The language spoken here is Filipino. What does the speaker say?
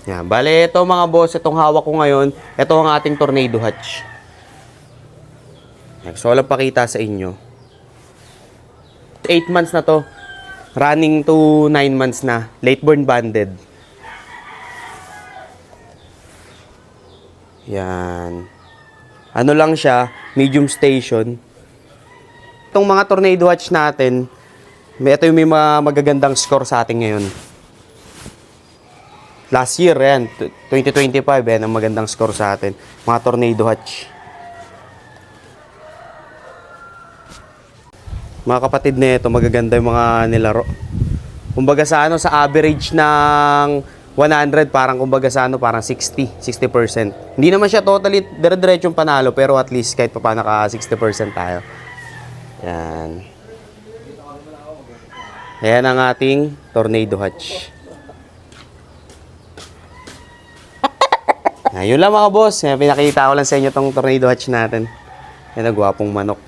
Yan. Bale, ito mga boss, itong hawak ko ngayon, ito ang ating tornado hatch. Yan. So, walang pakita sa inyo. 8 months na to. Running to 9 months na. Late born banded. Yan. Ano lang siya, medium station. Itong mga tornado hatch natin, ito yung may magagandang score sa atin ngayon. Last year, yan, 2025, yan ang magandang score sa atin. Mga tornado hatch. Mga kapatid na ito, magaganda yung mga nilaro. Kumbaga sa ano, sa average ng 100, parang kumbaga sa ano, parang 60%. Hindi naman siya totally dire-diretsong panalo, pero at least kahit pa naka 60% tayo. Yan. Ayan ang ating tornado hatch. Ayun lang mga boss. Pinakita ko lang sa inyo tong tornado hatch natin. Yan ang gwapong manok.